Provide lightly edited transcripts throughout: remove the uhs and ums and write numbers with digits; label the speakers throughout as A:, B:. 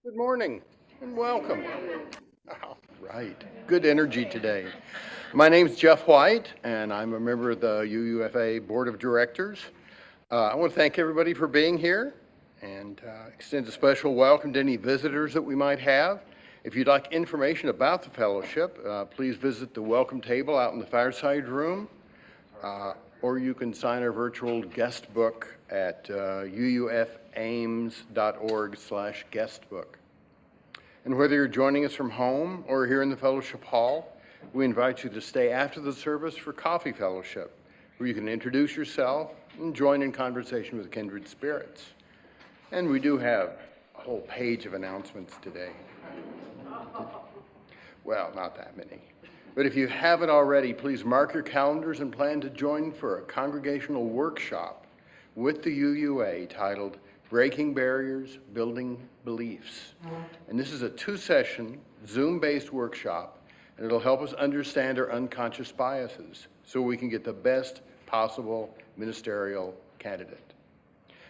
A: Good morning and welcome. All right, good energy today. My name's Jeff White, and I'm a member of the UUFA Board of Directors. I want to thank everybody for being here and extend a special welcome to any visitors that we might have. If you'd like information about the fellowship, please visit the welcome table out in the fireside room, or you can sign our virtual guest book at uufames.org/guestbook. And whether you're joining us from home or here in the fellowship hall, we invite you to stay after the service for coffee fellowship, where you can introduce yourself and join in conversation with kindred spirits. And we do have a whole page of announcements today. Well, not that many. But if you haven't already, please mark your calendars and plan to join for a congregational workshop with the UUA titled Breaking Barriers, Building Beliefs. And this is a 2-session Zoom-based workshop, and it'll help us understand our unconscious biases so we can get the best possible ministerial candidate.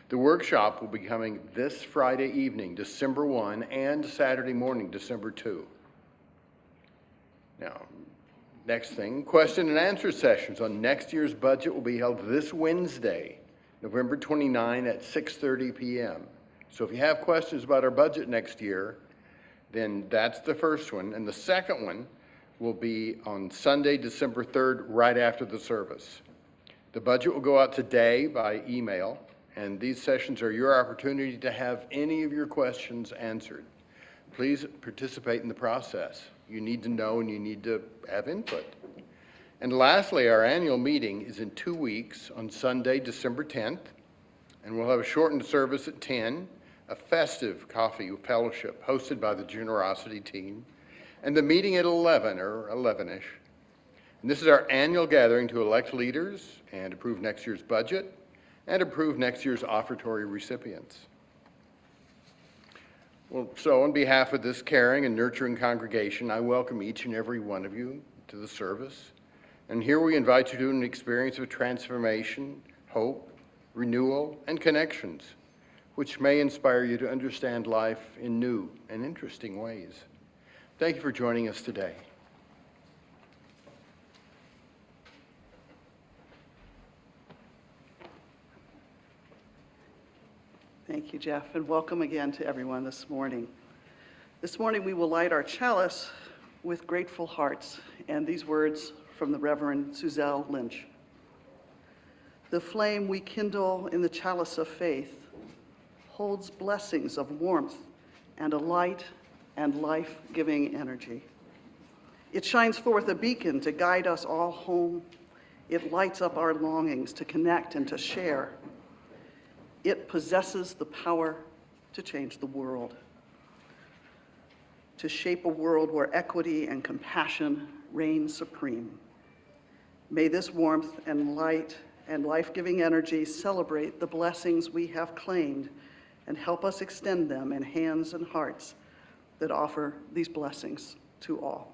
A: The workshop will be coming this Friday evening, December 1, and Saturday morning, December 2. Now, next thing, question and answer sessions on next year's budget will be held this Wednesday, November 29 at 6:30 p.m. So if you have questions about our budget next year, then that's the first one. And the second one will be on Sunday, December 3rd, right after the service. The budget will go out today by email, and these sessions are your opportunity to have any of your questions answered. Please participate in the process. You need to know and you need to have input. And lastly, our annual meeting is in 2 weeks on Sunday, December 10th, and we'll have a shortened service at 10, a festive coffee fellowship hosted by the Generosity team, and the meeting at 11 or 11-ish. And this is our annual gathering to elect leaders and approve next year's budget and approve next year's offertory recipients. Well, so on behalf of this caring and nurturing congregation, I welcome each and every one of you to the service. And here we invite you to an experience of transformation, hope, renewal, and connections, which may inspire you to understand life in new and interesting ways. Thank you for joining us today.
B: Thank you, Jeff, and welcome again to everyone this morning. This morning we will light our chalice with grateful hearts and these words from the Reverend Suzelle Lynch. The flame we kindle in the chalice of faith holds blessings of warmth and a light and life-giving energy. It shines forth a beacon to guide us all home. It lights up our longings to connect and to share. It possesses the power to change the world, to shape a world where equity and compassion reign supreme. May this warmth and light and life-giving energy celebrate the blessings we have claimed and help us extend them in hands and hearts that offer these blessings to all.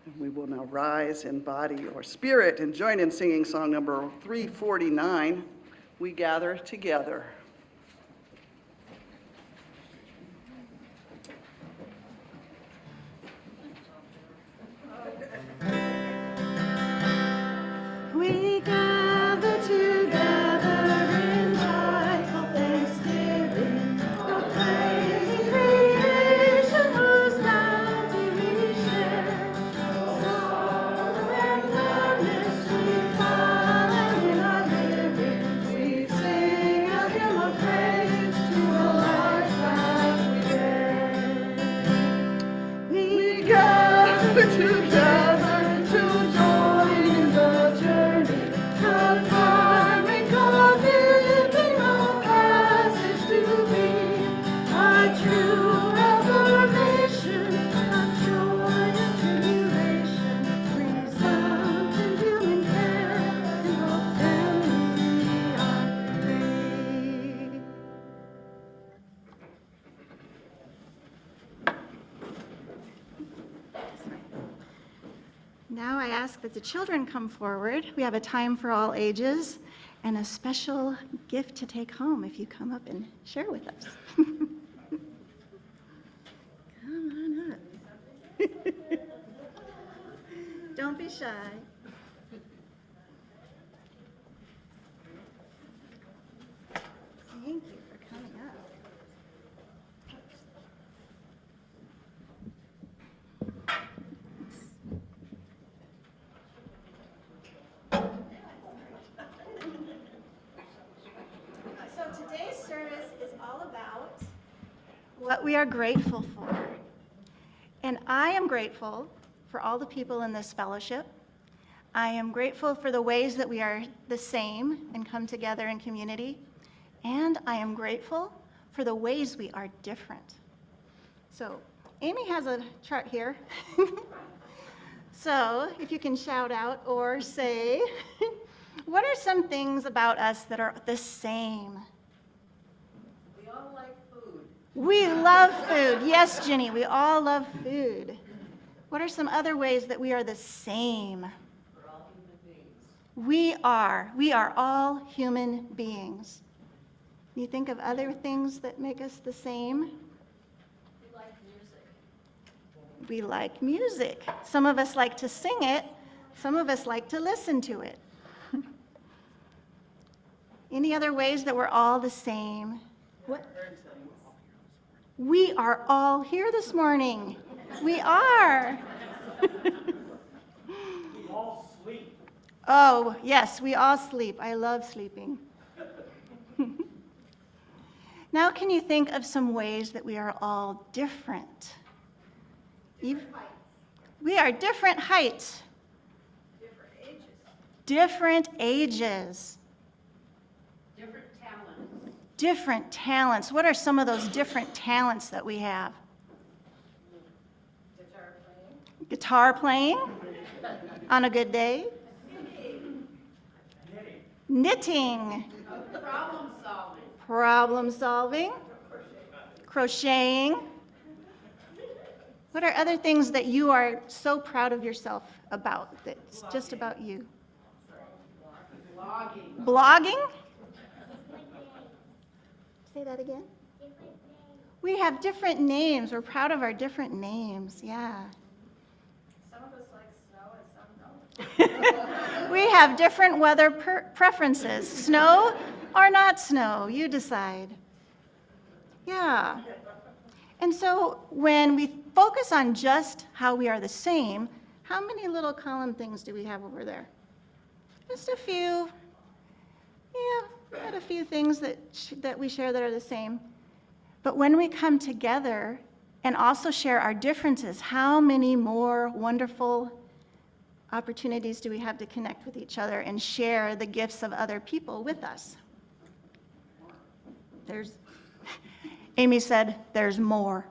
B: And we will now rise in body or spirit and join in singing song number 349, We Gather Together.
C: We gather together in joyful thanksgiving, proclaiming creation whose bounty we share. Sorrow and gladness we follow in our living. We sing a hymn of praise to the life that we bear. We gather together to join in the journey, confirming, committing our passage to be a true affirmation of joy and tribulation, presumption, human care, and hope and we are free. Now I ask that the children come forward. We have a time for all ages,
D: and a special gift to take home if you come up and share with us. Come on up. Don't be shy. Thank you for coming up. So today's service is all about what we are grateful for. And I am grateful for all the people in this fellowship. I am grateful for the ways that we are the same and come together in community. And I am grateful for the ways we are different. So Amy has a chart here. So if you can shout out or say, what are some things about us that are the same?
C: We all like food.
D: We love food. Yes, Jenny, we all love food. What are some other ways that we are the same?
C: We're all human beings.
D: We are all human beings. You think of other things that make us the same?
C: We like music.
D: We like music. Some of us like to sing it. Some of us like to listen to it. Any other ways that we're all the same? What? We are all here this morning. We are.
E: We all sleep.
D: Oh, yes, we all sleep. I love sleeping. Now, can you think of some ways that we are all different? We are different heights.
C: Different ages.
D: Different ages.
C: Different talents.
D: Different talents. What are some of those different talents that we have?
C: Guitar playing.
D: Guitar playing on a good day. Knitting.
C: Problem solving.
D: Problem solving. Crocheting. What are other things that you are so proud of yourself about that's just about you?
C: Blogging.
D: Blogging? Say that again. We have different names. We're proud of our different names. Yeah.
C: Some of us like snow and some don't.
D: We have different weather preferences. Snow or not snow, you decide. Yeah. And so when we focus on just how we are the same, how many little column things do we have over there? Just a few. Yeah, got a few things that we share that are the same. But when we come together and also share our differences, how many more wonderful opportunities do we have to connect with each other and share the gifts of other people with us? Amy said, there's more.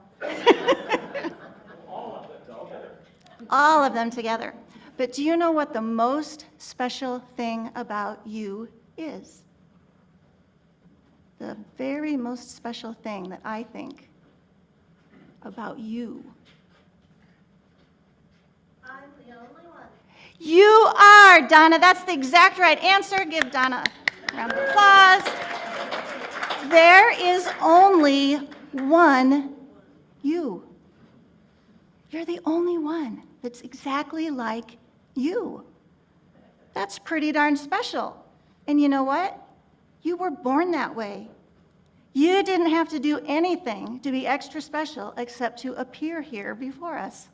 D: All of them together. But do you know what the most special thing about you is? The very most special thing that I think about you.
C: I'm the only one.
D: You are, Donna. That's the exact right answer. Give Donna a round of applause. There is only one you. You're the only one that's exactly like you. That's pretty darn special. And you know what? You were born that way. You didn't have to do anything to be extra special except to appear here before us.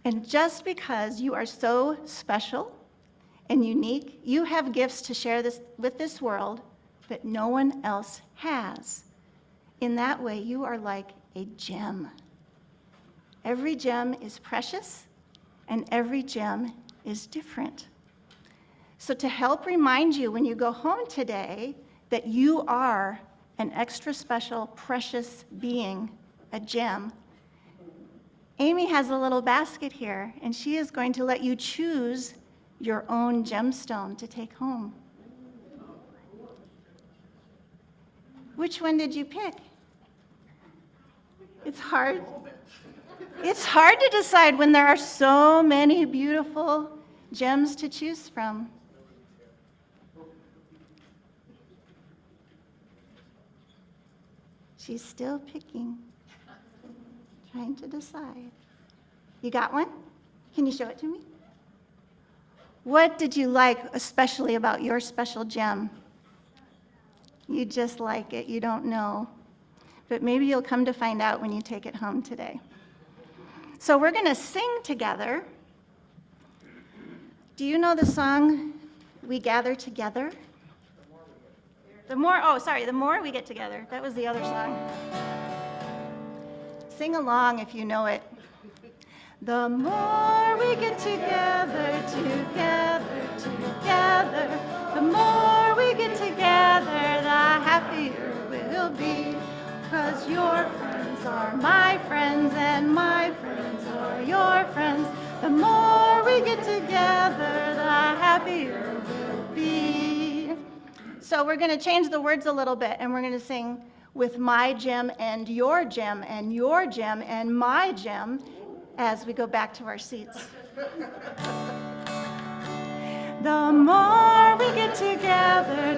D: And just because you are so special and unique, you have gifts to share this with this world that no one else has. In that way, you are like a gem. Every gem is precious, and every gem is different. So to help remind you when you go home today that you are an extra special, precious being, a gem, Amy has a little basket here, and she is going to let you choose your own gemstone to take home. Which one did you pick? It's hard. It's hard to decide when there are so many beautiful gems to choose from. She's still picking, trying to decide. You got one? Can you show it to me? What did you like especially about your special gem? You just like it, you don't know. But maybe you'll come to find out when you take it home today. So we're going to sing together. Do you know the song, We Gather Together? The more we get together. That was the other song. Sing along if you know it. The more we get together, the more we get together, the happier we'll be. 'Cause your friends are my friends and my friends are your friends. The more we get together, the happier we'll be. So we're going to change the words a little bit, and we're going to sing with my gem and your gem and your gem and my gem as we go back to our seats. The more we get together,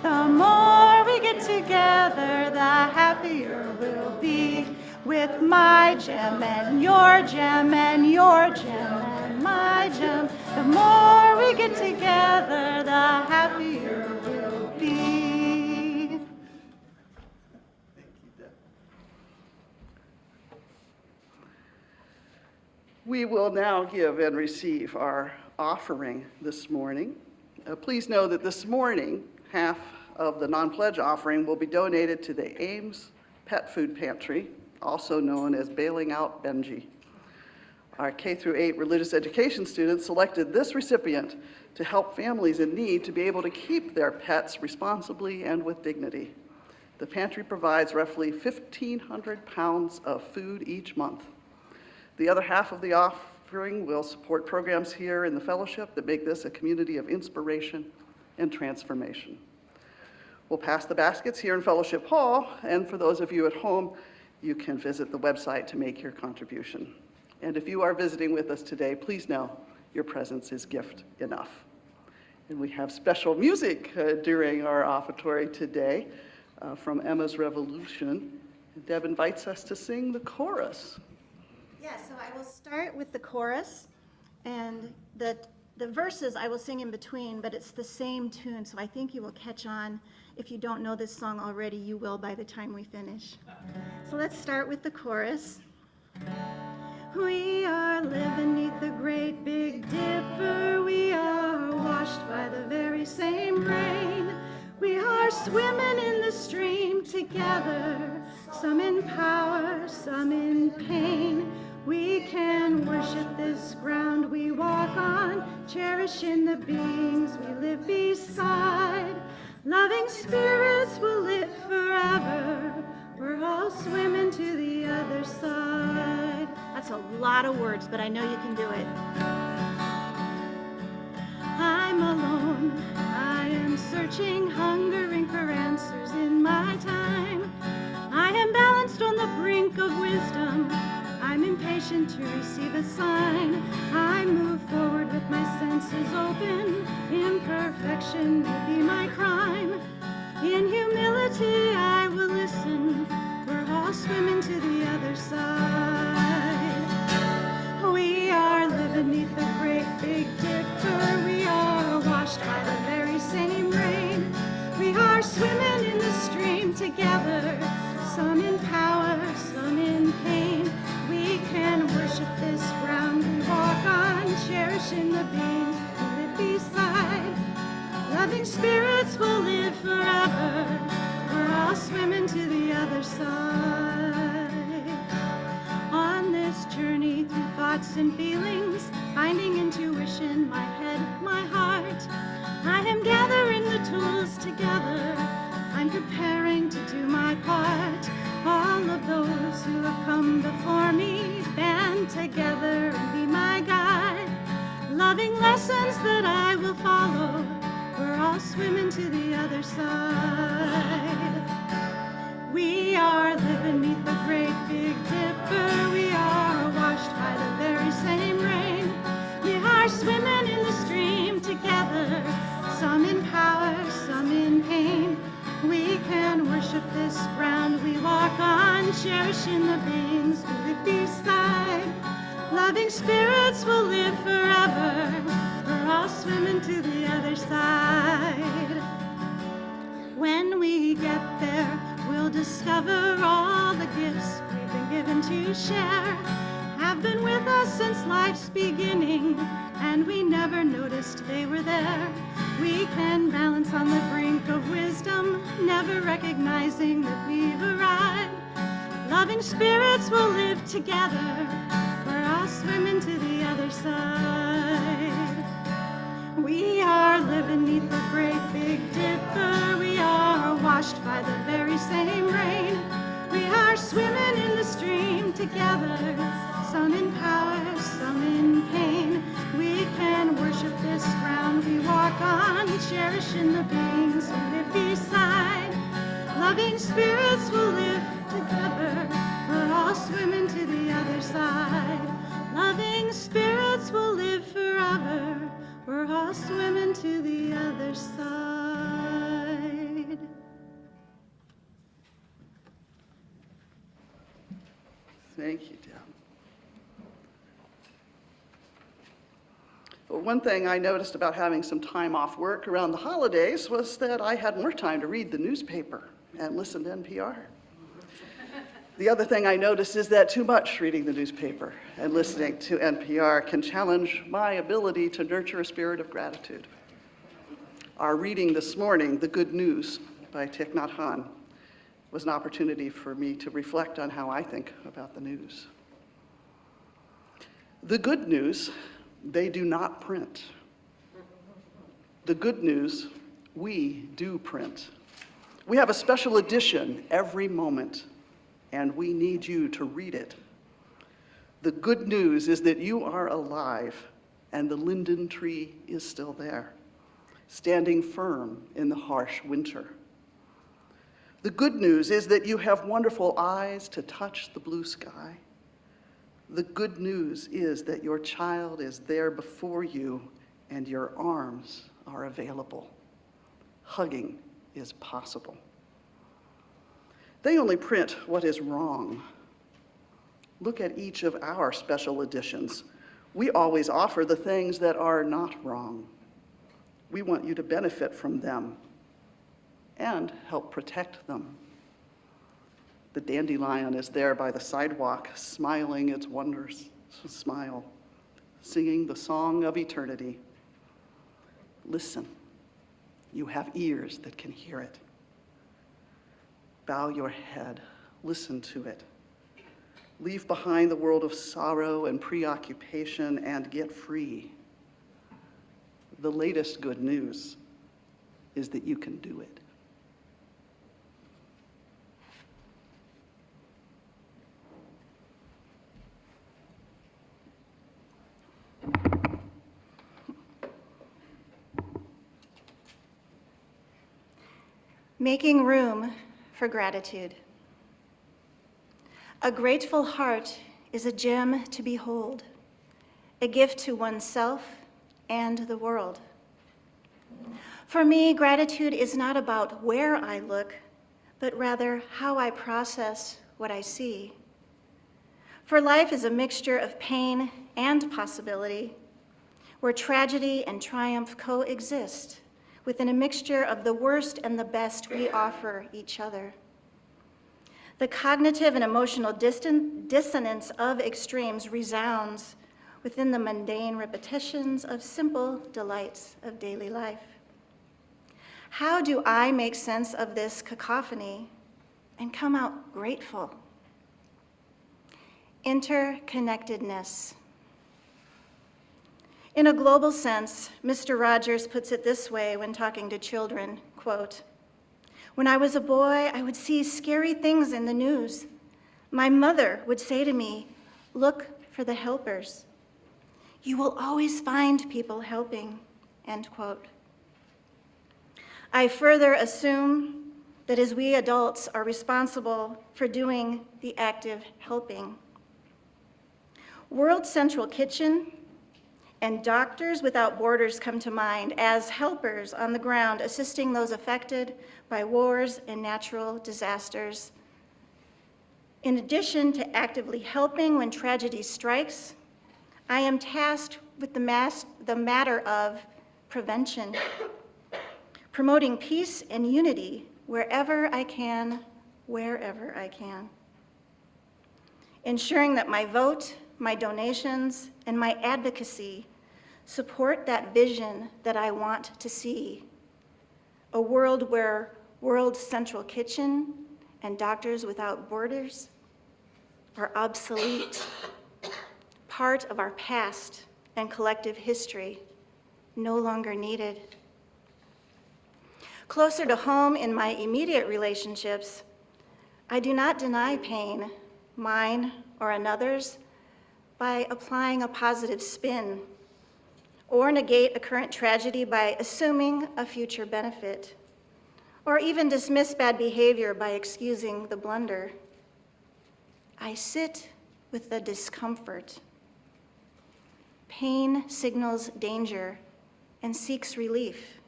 D: the more we get together, the happier we'll be. With my gem and your gem and your gem and my gem, the more we get together, the happier we'll be.
B: We will now give and receive our offering this morning. Please know that this morning, half of the non-pledge offering will be donated to the Ames Pet Food Pantry, also known as Bailing Out Benji. Our K-8 religious education students selected this recipient to help families in need to be able to keep their pets responsibly and with dignity. The pantry provides roughly 1,500 pounds of food each month. The other half of the offering will support programs here in the fellowship that make this a community of inspiration and transformation. We'll pass the baskets here in Fellowship Hall, and for those of you at home, you can visit the website to make your contribution. And if you are visiting with us today, please know your presence is gift enough. And we have special music during our offertory today from Emma's Revolution. Deb invites us to sing the chorus.
D: Yeah, so I will start with the chorus, and the verses I will sing in between, but it's the same tune, so I think you will catch on. If you don't know this song already, you will by the time we finish. So let's start with the chorus. We are living neath the great big dipper. We are washed by the very same rain. We are swimming in the stream together, some in power, some in pain. We can worship this ground we walk on, cherishing the beings we live beside. Loving spirits will live forever. We're all swimming to the other side. That's a lot of words, but I know you can do it. I'm alone. I am searching, hungering for answers in my time. I am balanced on the brink of wisdom. I'm impatient to receive a sign. I move forward with my senses open. Imperfection will be my crime. In humility I will listen. We're all swimming to the other side. We are living neath the great big dipper. We are washed by the very same rain. We are swimming in the stream together, some in power, some in pain. We can worship this ground we walk on, cherishing the beings we live beside. Loving spirits will live forever. We're all swimming to the other side. On this journey through thoughts and feelings, finding intuition, my head, my heart, I am gathering the tools together. I'm preparing to do my part. All of those who have come before me band together and be my guide. Loving lessons that I will follow. We're all swimming to the other side. We are living neath the great big dipper. We are washed by the very same rain. We are swimming in the stream together, some in power, some in pain. We can worship this ground we walk on, cherishing the beings we live beside. Loving spirits will live forever, we're all swimming to the other side. When we get there, we'll discover all the gifts we've been given to share have been with us since life's beginning, and we never noticed they were there. We can balance on the brink of wisdom, never recognizing that we've arrived. Loving spirits will live together, we're all swimming to the other side. We are living neath the great Big Dipper, we are washed by the very same rain. We are swimming in the stream together, some in power, some in pain. We can worship this ground we walk on, cherishing the beings we live beside. Loving spirits will live together, we're all swimming to the other side. Loving spirits will live forever, we're all swimming to the other side.
B: Thank you, Deb. Well, one thing I noticed about having some time off work around the holidays was that I had more time to read the newspaper and listen to NPR. The other thing I noticed is that too much reading the newspaper and listening to NPR can challenge my ability to nurture a spirit of gratitude. Our reading this morning, The Good News by Thich Nhat Hanh, was an opportunity for me to reflect on how I think about the news. The good news, they do not print. The good news, we do print. We have a special edition every moment, and we need you to read it. The good news is that you are alive, and the linden tree is still there, standing firm in the harsh winter. The good news is that you have wonderful eyes to touch the blue sky. The good news is that your child is there before you and your arms are available. Hugging is possible. They only print what is wrong. Look at each of our special editions. We always offer the things that are not wrong. We want you to benefit from them and help protect them. The dandelion is there by the sidewalk, smiling its wonders, smile, singing the song of eternity. Listen, you have ears that can hear it. Bow your head, listen to it. Leave behind the world of sorrow and preoccupation and get free. The latest good news is that you can do it.
D: Making room for gratitude. A grateful heart is a gem to behold, a gift to oneself and the world. For me, gratitude is not about where I look, but rather how I process what I see. For life is a mixture of pain and possibility, where tragedy and triumph coexist within a mixture of the worst and the best we offer each other. The cognitive and emotional dissonance of extremes resounds within the mundane repetitions of simple delights of daily life. How do I make sense of this cacophony and come out grateful? Interconnectedness. In a global sense, Mr. Rogers puts it this way when talking to children, quote, "When I was a boy, I would see scary things in the news. My mother would say to me, 'Look for the helpers. You will always find people helping,' end quote. I further assume that as we adults are responsible for doing the active helping. World Central Kitchen And Doctors Without Borders come to mind as helpers on the ground, assisting those affected by wars and natural disasters. In addition to actively helping when tragedy strikes, I am tasked with the matter of prevention, promoting peace and unity wherever I can, wherever I can. Ensuring that my vote, my donations, and my advocacy support that vision that I want to see. A world where World Central Kitchen and Doctors Without Borders are obsolete, part of our past and collective history, no longer needed. Closer to home in my immediate relationships, I do not deny pain, mine or another's, by applying a positive spin, or negate a current tragedy by assuming a future benefit, or even dismiss bad behavior by excusing the blunder. I sit with the discomfort. Pain signals danger and seeks relief.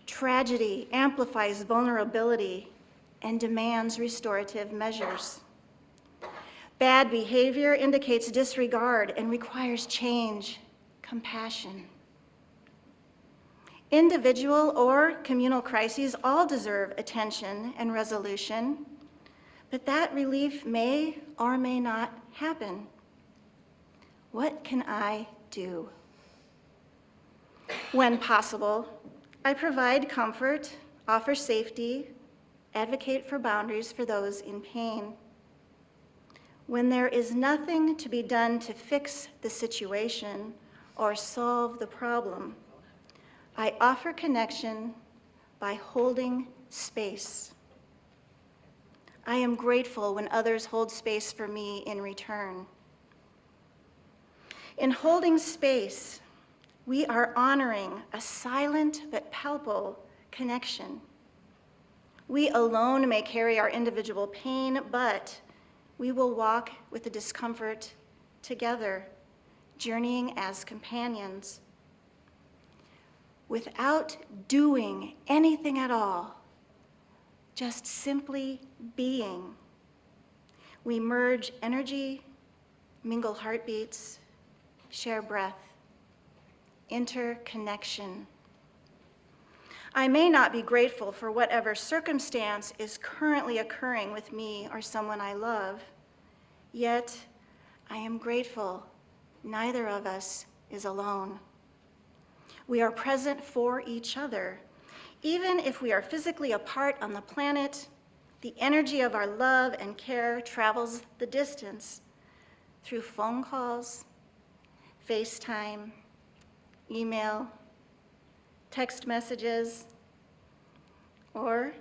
D: Tragedy amplifies vulnerability and demands restorative measures. Bad behavior indicates disregard and requires change, compassion. Individual or communal crises all deserve attention and resolution, but that relief may or may not happen. What can I do? When possible, I provide comfort, offer safety, advocate for boundaries for those in pain. When there is nothing to be done to fix the situation or solve the problem, I offer connection by holding space. I am grateful when others hold space for me in return. In holding space, we are honoring a silent but palpable connection. We alone may carry our individual pain, but we will walk with the discomfort together, journeying as companions. Without doing anything at all, just simply being, we merge energy, mingle heartbeats, share breath, interconnection. I may not be grateful for whatever circumstance is currently occurring with me or someone I love, yet I am grateful neither of us is alone. We are present for each other. Even if we are physically apart on the planet, the energy of our love and care travels the distance through phone calls, FaceTime, email, text messages, or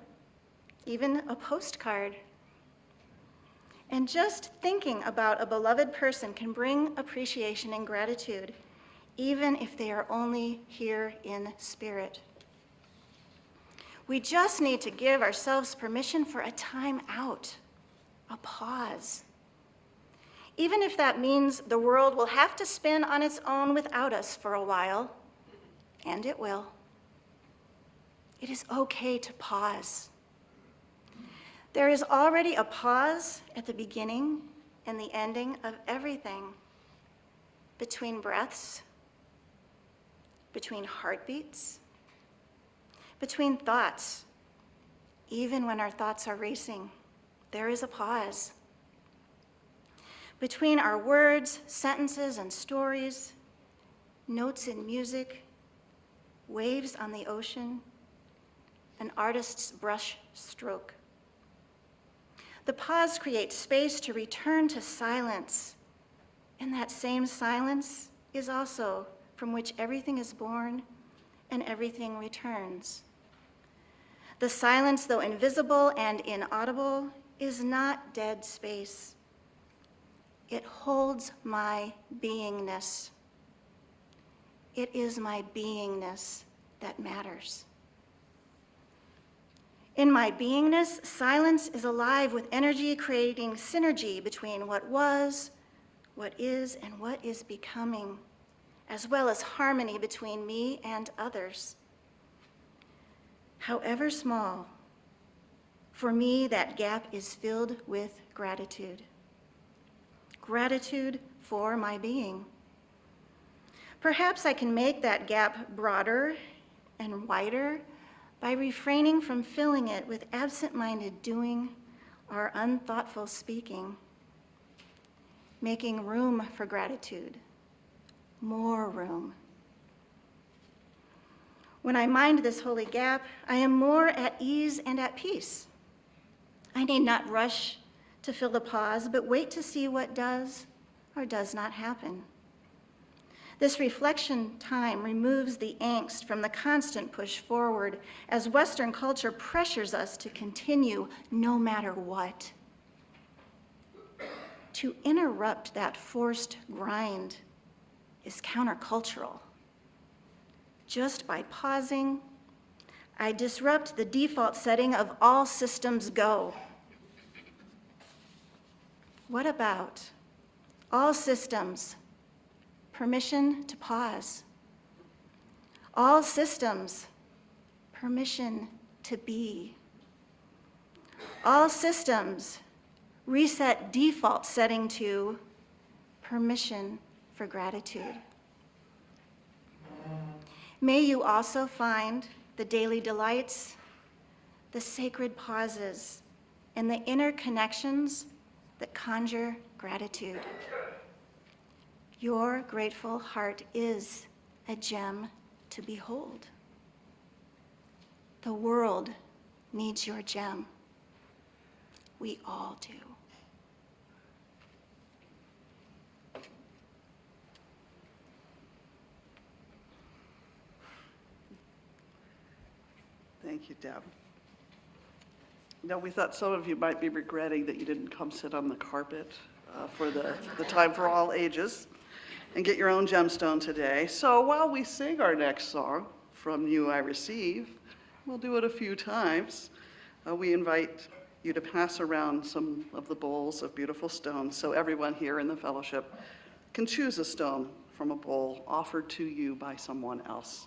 D: even a postcard. And just thinking about a beloved person can bring appreciation and gratitude, even if they are only here in spirit. We just need to give ourselves permission for a time out, a pause. Even if that means the world will have to spin on its own without us for a while, and it will. It is okay to pause. There is already a pause at the beginning and the ending of everything, between breaths, between heartbeats, between thoughts. Even when our thoughts are racing, there is a pause. Between our words, sentences, and stories, notes in music, waves on the ocean, an artist's brush stroke. The pause creates space to return to silence, and that same silence is also from which everything is born and everything returns. The silence, though invisible and inaudible, is not dead space. It holds my beingness. It is my beingness that matters. In my beingness, silence is alive with energy, creating synergy between what was, what is, and what is becoming. as well as harmony between me and others. However small, for me, that gap is filled with gratitude. Gratitude for my being. Perhaps I can make that gap broader and wider by refraining from filling it with absent-minded doing or unthoughtful speaking. Making room for gratitude, more room. When I mind this holy gap, I am more at ease and at peace. I need not rush to fill the pause, but wait to see what does or does not happen. This reflection time removes the angst from the constant push forward as Western culture pressures us to continue no matter what. To interrupt that forced grind is countercultural. Just by pausing, I disrupt the default setting of all systems go. What about all systems, permission to pause? All systems, permission to be. All systems, reset default setting to permission for gratitude. May you also find the daily delights, the sacred pauses, and the inner connections that conjure gratitude. Your grateful heart is a gem to behold. The world needs your gem. We all do.
B: Thank you, Deb. Now, we thought some of you might be regretting that you didn't come sit on the carpet for the time for all ages and get your own gemstone today. So while we sing our next song, From You I Receive, we'll do it a few times. We invite you to pass around some of the bowls of beautiful stones so everyone here in the fellowship can choose a stone from a bowl offered to you by someone else.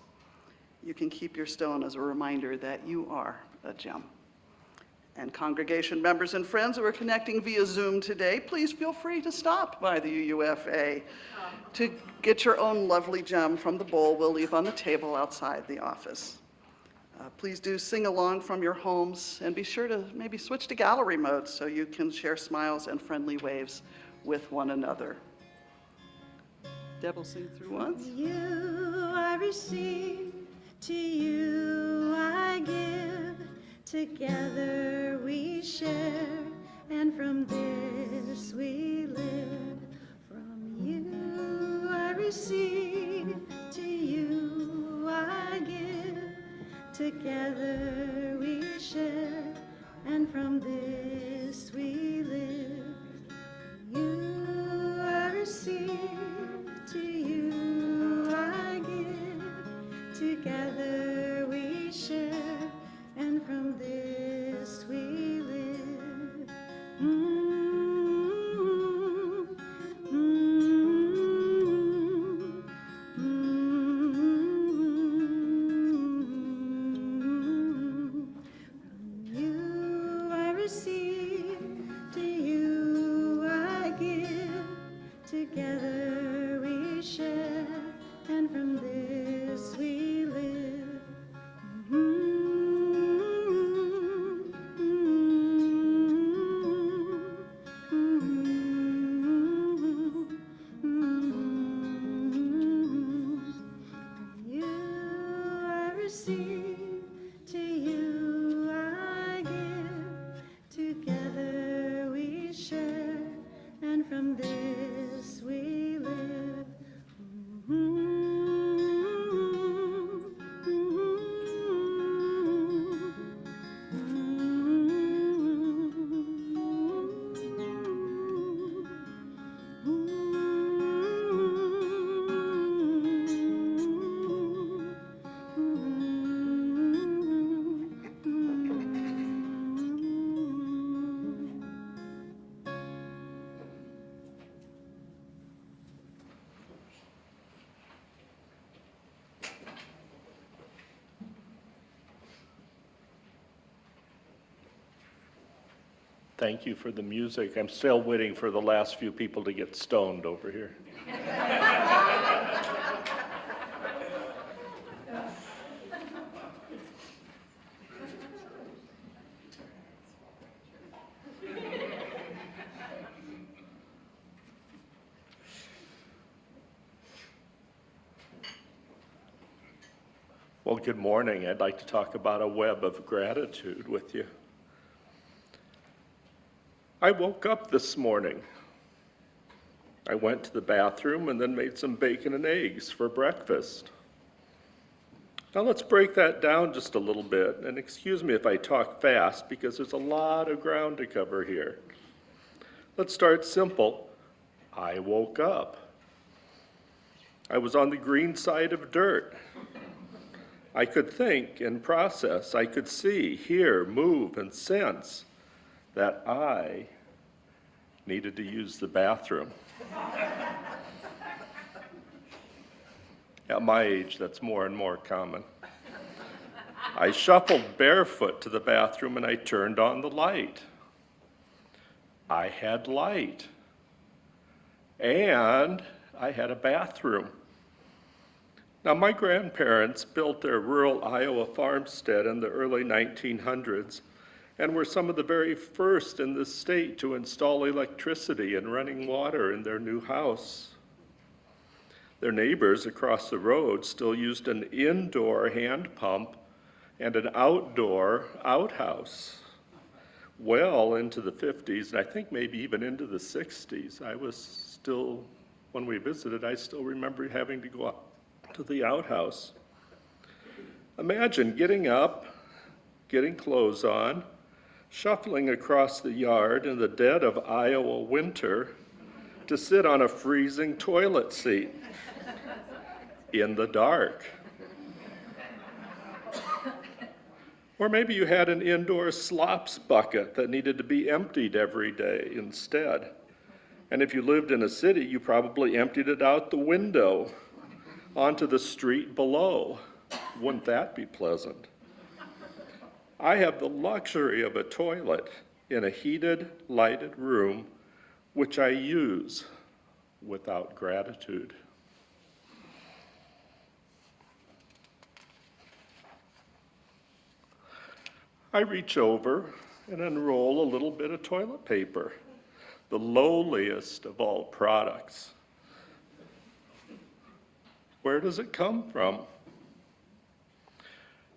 B: You can keep your stone as a reminder that you are a gem. And congregation members and friends who are connecting via Zoom today, please feel free to stop by the UUFA to get your own lovely gem from the bowl we'll leave on the table outside the office. Please do sing along from your homes and be sure to maybe switch to gallery mode so you can share smiles and friendly waves with one another. Deb will sing through once.
D: You I receive, to you I give, together we share, and from this we live. From you I receive, to you I give, together we share, and from this we live. You I receive, to you I give, together we share, and from this we live. You I receive, to you I give, together we share, and from this we live. You I receive, to you I give, together we share, and from this we live.
F: Thank you for the music. I'm still waiting for the last few people to get stoned over here. Well, good morning. I'd like to talk about a web of gratitude with you. I woke up this morning. I went to the bathroom and then made some bacon and eggs for breakfast. Now let's break that down just a little bit, and excuse me if I talk fast because there's a lot of ground to cover here. Let's start simple. I woke up. I was on the green side of dirt. I could think and process. I could see, hear, move, and sense that I needed to use the bathroom. At my age, that's more and more common. I shuffled barefoot to the bathroom and I turned on the light. I had light. And I had a bathroom. Now, my grandparents built their rural Iowa farmstead in the early 1900s and were some of the very first in the state to install electricity and running water in their new house. Their neighbors across the road still used an indoor hand pump and an outdoor outhouse. Well into the 50s, and I think maybe even into the 60s, when we visited, I still remember having to go up to the outhouse. Imagine getting up, getting clothes on, shuffling across the yard in the dead of Iowa winter to sit on a freezing toilet seat in the dark. Or maybe you had an indoor slops bucket that needed to be emptied every day instead. And if you lived in a city, you probably emptied it out the window onto the street below. Wouldn't that be pleasant? I have the luxury of a toilet in a heated, lighted room, which I use without gratitude. I reach over and unroll a little bit of toilet paper, the lowliest of all products. Where does it come from?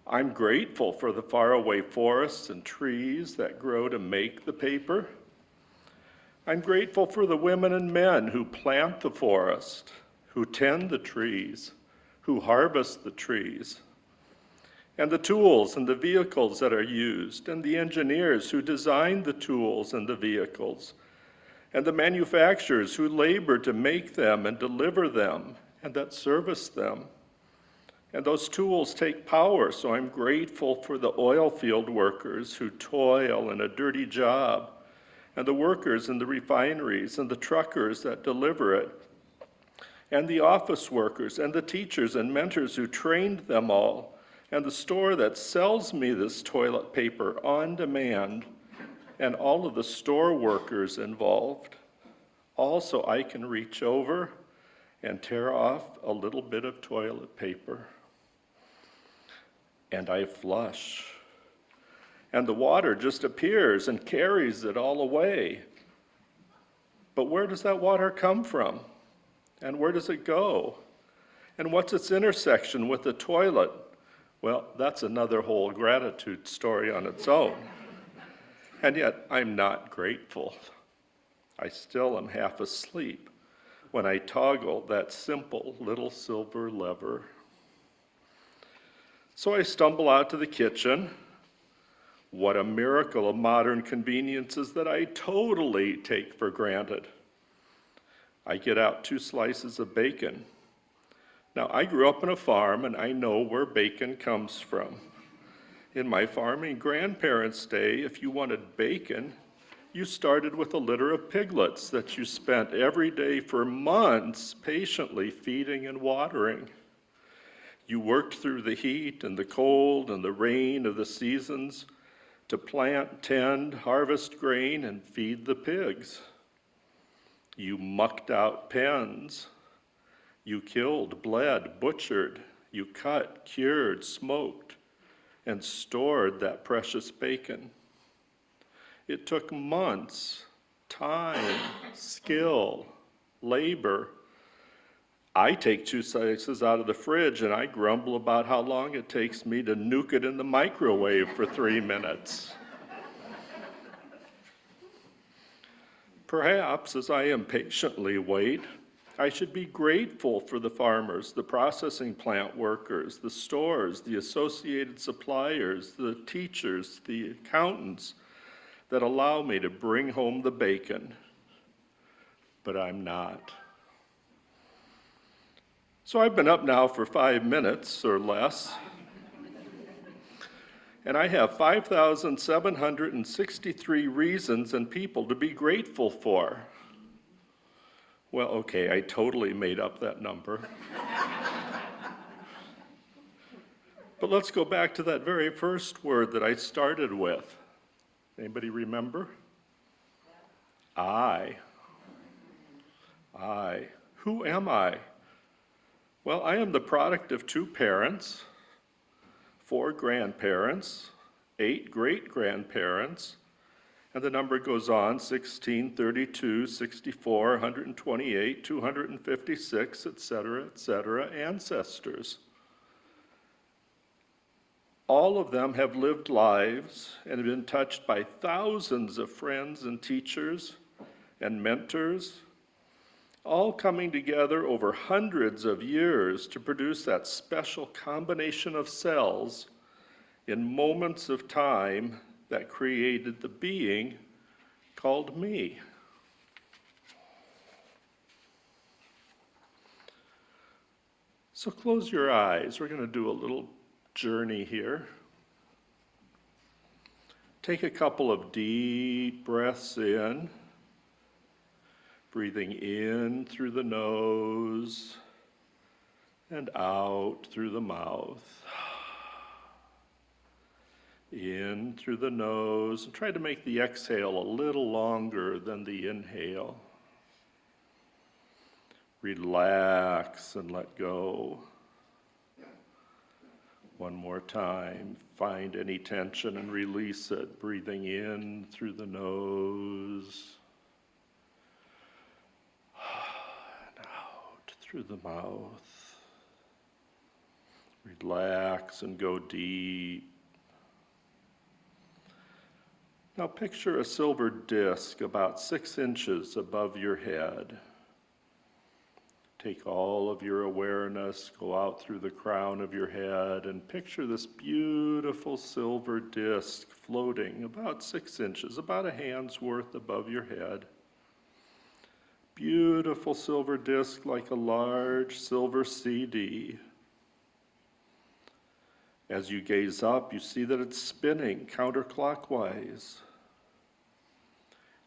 F: I'm grateful for the faraway forests and trees that grow to make the paper. I'm grateful for the women and men who plant the forest, who tend the trees, who harvest the trees, and the tools and the vehicles that are used, and the engineers who design the tools and the vehicles, and the manufacturers who labor to make them and deliver them, and that service them. And those tools take power, so I'm grateful for the oil field workers who toil in a dirty job, and the workers in the refineries, and the truckers that deliver it, and the office workers, and the teachers and mentors who trained them all, and the store that sells me this toilet paper on demand, and all of the store workers involved. Also, I can reach over and tear off a little bit of toilet paper. And I flush. And the water just appears and carries it all away. But where does that water come from? And where does it go? And what's its intersection with the toilet? Well, that's another whole gratitude story on its own. And yet, I'm not grateful. I still am half asleep when I toggle that simple little silver lever. So I stumble out to the kitchen. What a miracle of modern conveniences that I totally take for granted. I get out 2 slices of bacon. Now, I grew up on a farm, and I know where bacon comes from. In my farming grandparents' day, if you wanted bacon, you started with a litter of piglets that you spent every day for months patiently feeding and watering. You worked through the heat and the cold and the rain of the seasons, to plant, tend, harvest grain, and feed the pigs. You mucked out pens. You killed, bled, butchered. You cut, cured, smoked, and stored that precious bacon. It took months, time, skill, labor. I take 2 slices out of the fridge and I grumble about how long it takes me to nuke it in the microwave for 3 minutes. Perhaps as I impatiently wait, I should be grateful for the farmers, the processing plant workers, the stores, the associated suppliers, the teachers, the accountants that allow me to bring home the bacon. But I'm not. So I've been up now for 5 minutes or less, and I have 5,763 reasons and people to be grateful for. Well, okay, I totally made up that number. But let's go back to that very first word that I started with. Anybody remember? I. Who am I? Well, I am the product of 2 parents, 4 grandparents, 8 great-grandparents, and the number goes on, 16, 32, 64, 128, 256, etc., ancestors. All of them have lived lives and have been touched by thousands of friends and teachers and mentors, all coming together over hundreds of years to produce that special combination of cells in moments of time that created the being called me. So close your eyes. We're going to do a little journey here. Take a couple of deep breaths in, breathing in through the nose and out through the mouth. In through the nose, and try to make the exhale a little longer than the inhale. Relax and let go. One more time. Find any tension and release it. Breathing in through the nose and out through the mouth. Relax and go deep. Now picture a silver disc about 6 inches above your head. Take all of your awareness, go out through the crown of your head, and picture this beautiful silver disc floating about 6 inches, about a hand's worth above your head. Beautiful silver disc like a large silver CD. As you gaze up, you see that it's spinning counterclockwise.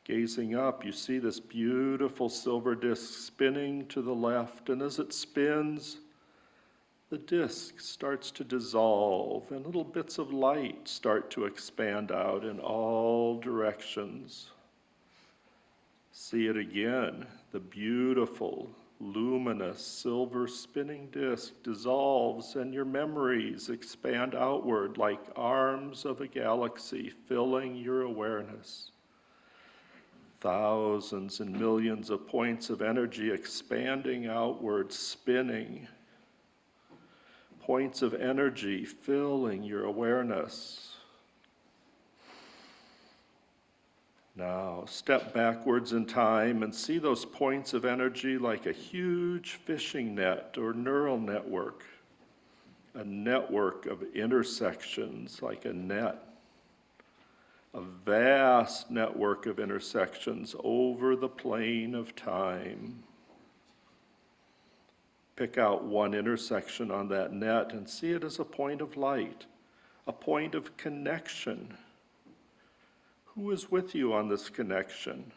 F: Gazing up, you see this beautiful silver disc spinning to the left, and as it spins, the disc starts to dissolve, and little bits of light start to expand out in all directions. See it again, the beautiful, luminous silver spinning disc dissolves, and your memories expand outward like arms of a galaxy, filling your awareness. Thousands and millions of points of energy expanding outward, spinning. Points of energy filling your awareness. Now, step backwards in time and see those points of energy like a huge fishing net or neural network. A network of intersections like a net. A vast network of intersections over the plane of time. Pick out one intersection on that net and see it as a point of light, a point of connection. Who is with you on this connection?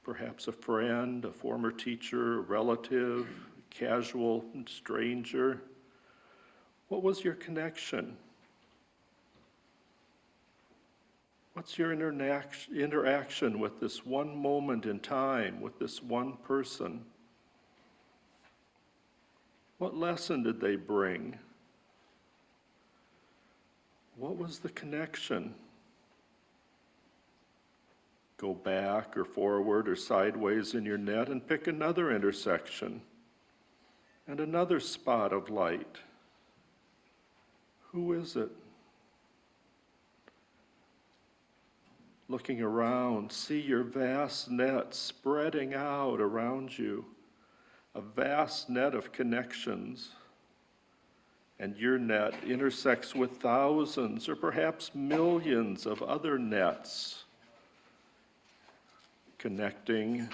F: Perhaps a friend, a former teacher, a relative, a casual stranger. What was your connection? What's your interaction with this one moment in time, with this one person? What lesson did they bring? What was the connection? Go back or forward or sideways in your net and pick another intersection and another spot of light. Who is it? Looking around, see your vast net spreading out around you, a vast net of connections. And your net intersects with thousands or perhaps millions of other nets, connecting,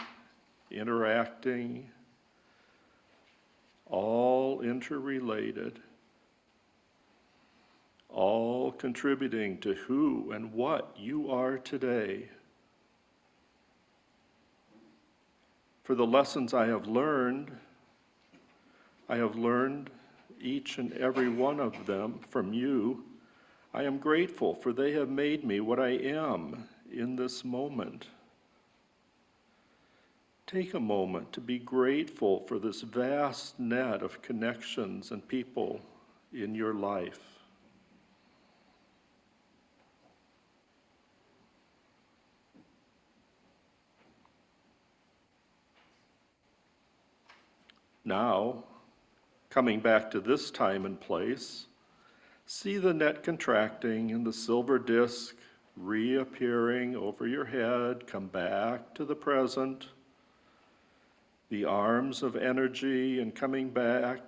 F: interacting, all interrelated, all contributing to who and what you are today. For the lessons I have learned each and every one of them from you. I am grateful, for they have made me what I am in this moment. Take a moment to be grateful for this vast net of connections and people in your life. Now, coming back to this time and place, see the net contracting and the silver disc reappearing over your head. Come back to the present. The arms of energy and coming back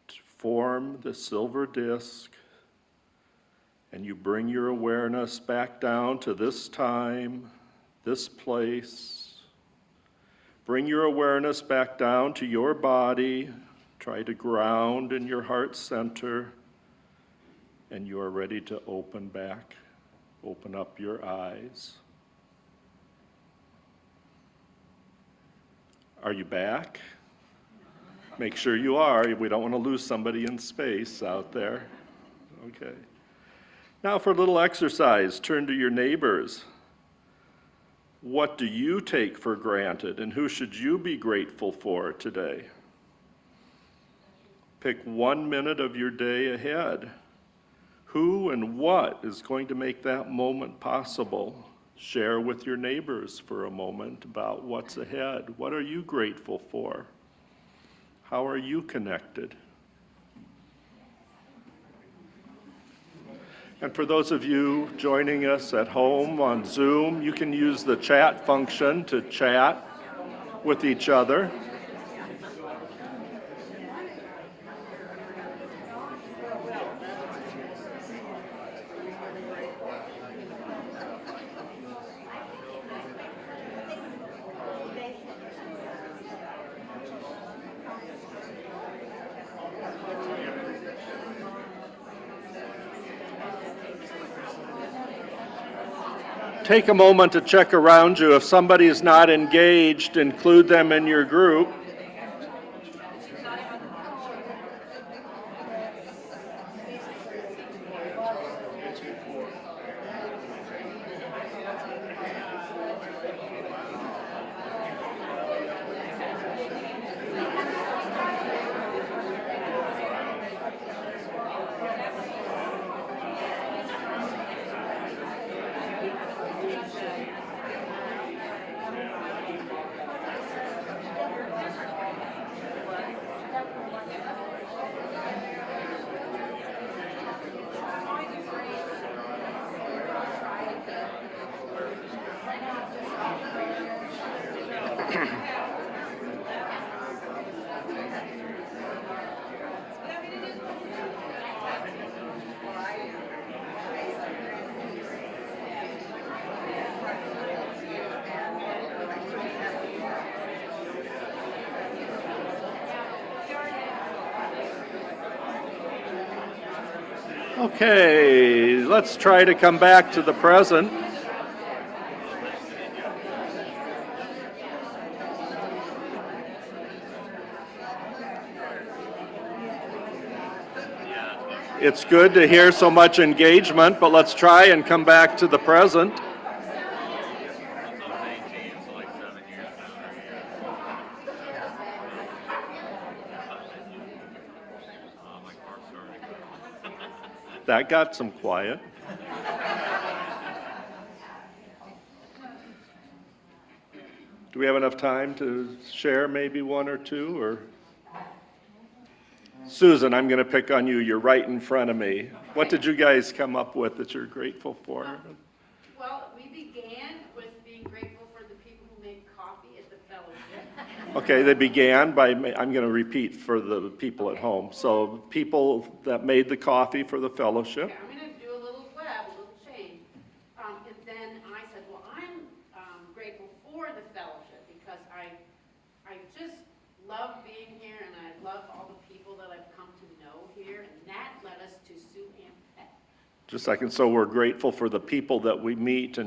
F: to form the silver disc. And you bring your awareness back down to this time, this place. Bring your awareness back down to your body. Try to ground in your heart center. And you are ready to open up your eyes. Are you back? Make sure you are. We don't want to lose somebody in space out there. Okay. Now for a little exercise, turn to your neighbors. What do you take for granted, and who should you be grateful for today? Pick 1 minute of your day ahead. Who and what is going to make that moment possible? Share with your neighbors for a moment about what's ahead. What are you grateful for? How are you connected? And for those of you joining us at home on Zoom, you can use the chat function to chat with each other. Take a moment to check around you. If somebody is not engaged, include them in your group. Okay, let's try to come back to the present. It's good to hear so much engagement, but let's try and come back to the present. That got some quiet. Do we have enough time to share maybe one or two, or? Susan, I'm going to pick on you. You're right in front of me. What did you guys come up with that you're grateful for?
C: Well, we began with being grateful for the people who made coffee at the fellowship.
F: Okay, they began by, I'm going to repeat for the people at home. So people that made the coffee for the fellowship.
C: Okay, I'm gonna do a little web, a little change. And then I said, well, I'm grateful for the fellowship because I just love being here and I love all the people that I've come to know here, and that led us to Sue Ann Peck.
F: Just a second. So we're grateful for the people that we meet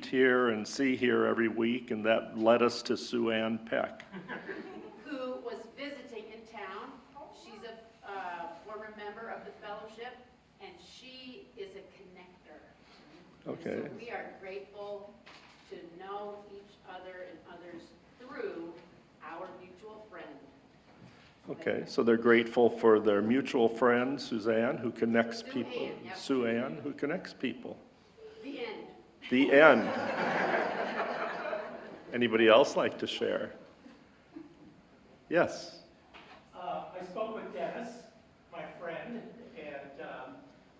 F: here and see here every week, and that led us to Sue Ann Peck.
C: Who was visiting in town. She's a former member of the fellowship, and she is a connector.
F: Okay.
C: So we are grateful to know each other and others through our mutual friend.
F: Okay, so they're grateful for their mutual friend, Suzanne, who connects
C: Sue
F: people.
C: Ann, yep.
F: Sue Ann, who connects people.
C: The end.
F: The end. Anybody else like to share? Yes.
E: I spoke with Dennis, my friend, and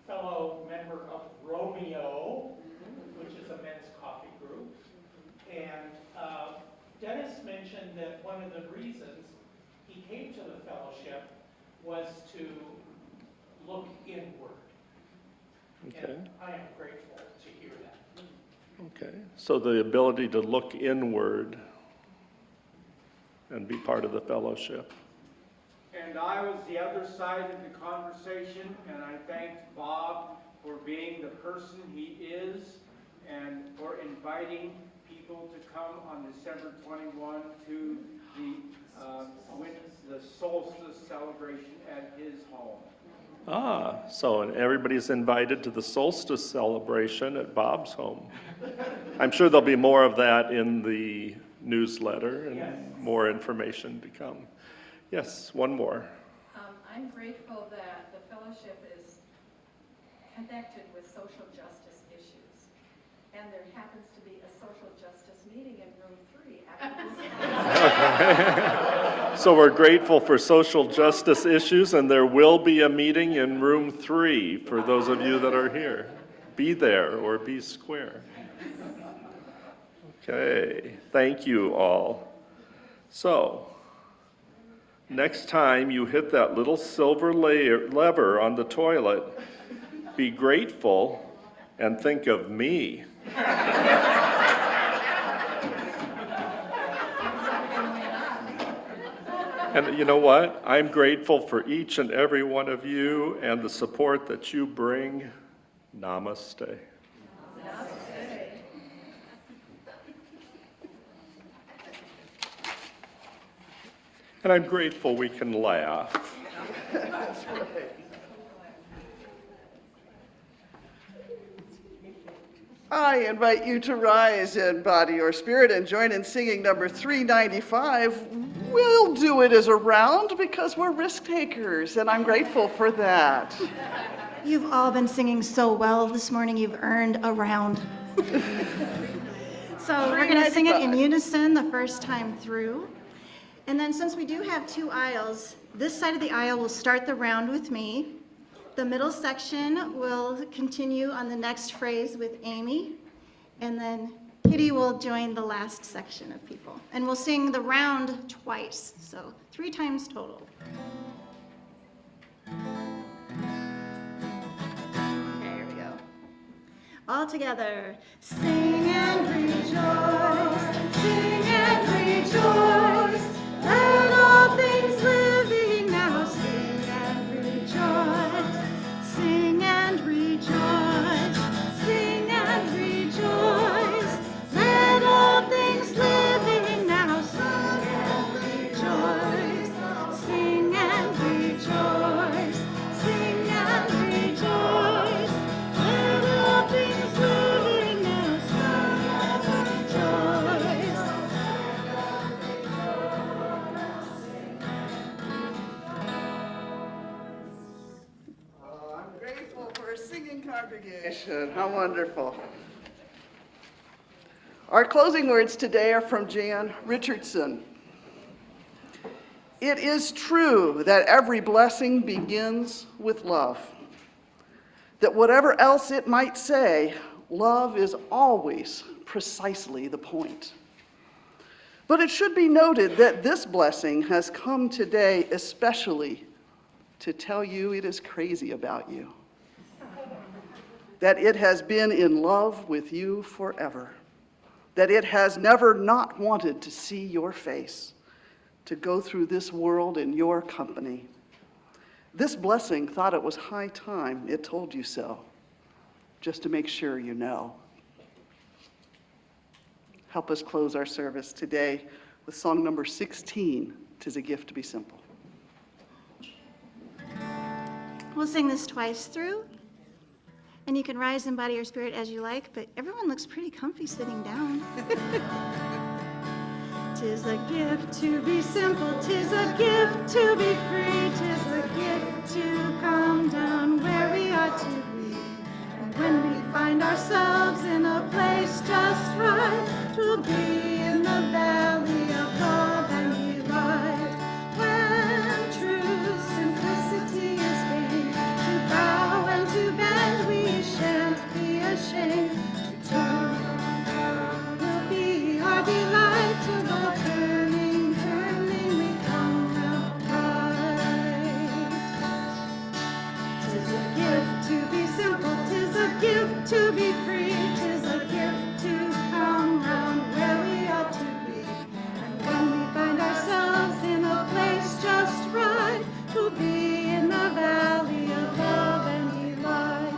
E: fellow member of Romeo, which is a men's coffee group. And Dennis mentioned that one of the reasons he came to the fellowship was to look inward.
F: Okay.
E: And I am grateful to hear that.
F: Okay. So the ability to look inward and be part of the fellowship.
G: And I was the other side of the conversation, and I thanked Bob for being the person he is and for inviting people to come on December 21 to the solstice celebration at his home.
F: So and everybody's invited to the solstice celebration at Bob's home. I'm sure there'll be more of that in the newsletter and more information to come. Yes, one more.
H: I'm grateful that the fellowship is connected with social justice issues. And there happens to be a social justice meeting in room 3 after this.
F: So we're grateful for social justice issues, and there will be a meeting in room 3 for those of you that are here. Be there or be square. Okay, thank you all. So, next time you hit that little silver lever on the toilet, be grateful and think of me. And you know what? I'm grateful for each and every one of you and the support that you bring. Namaste. And I'm grateful we can laugh.
B: That's right. I invite you to rise in body or spirit and join in singing number 395. We'll do it as a round because we're risk takers, and I'm grateful for that.
D: You've all been singing so well this morning, you've earned a round. So we're going to sing it in unison the first time through. And then since we do have 2 aisles, this side of the aisle will start the round with me. The middle section will continue on the next phrase with Amy. And then Kitty will join the last section of people. And we'll sing the round twice, so 3 times total. Okay, here we go. All together. Sing and rejoice, sing and rejoice. Let all things living now sing and rejoice. Sing and rejoice, sing and rejoice. Let all things living now sing and rejoice. Sing and rejoice, sing and rejoice. Let all things living now sing and rejoice.
B: congregation. How wonderful. Our closing words today are from Jan Richardson. It is true that every blessing begins with love. That whatever else it might say, love is always precisely the point. But it should be noted that this blessing has come today especially to tell you it is crazy about you. That it has been in love with you forever. That it has never not wanted to see your face, to go through this world in your company. This blessing thought it was high time it told you so, just to make sure you know. Help us close our service today with song number 16, "'Tis a Gift to Be Simple."
D: We'll sing this twice through, and you can rise in body or spirit as you like, but everyone looks pretty comfy sitting down. 'Tis a gift to be simple, 'tis a gift to be free, 'tis a gift to come down where we ought to be. And when we find ourselves in a place just right, to be in the valley of love and delight. When true simplicity is gained, to bow and to bend, we shan't be ashamed. To turn will be our delight, to go turning, turning, we come round right. 'Tis a gift to be simple, 'tis a gift to be free, 'tis a gift to come round where we ought to be. And when we find ourselves in a place just right, to be in the valley of love and delight.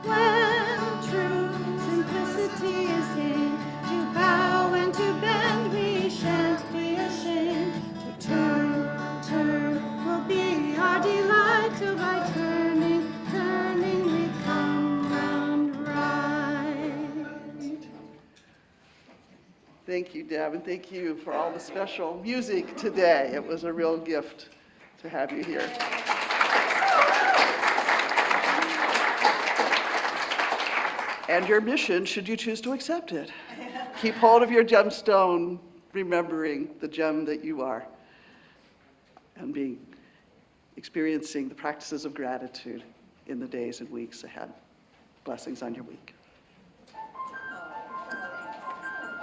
D: When true simplicity is gained, to bow and to bend, we shan't be ashamed. To turn, turn will be our delight, till by turning, turning, we come round right.
B: Thank you, Deb, and thank you for all the special music today. It was a real gift to have you here. And your mission, should you choose to accept it. Keep hold of your gemstone, remembering the gem that you are, and experiencing the practices of gratitude in the days and weeks ahead. Blessings on your week.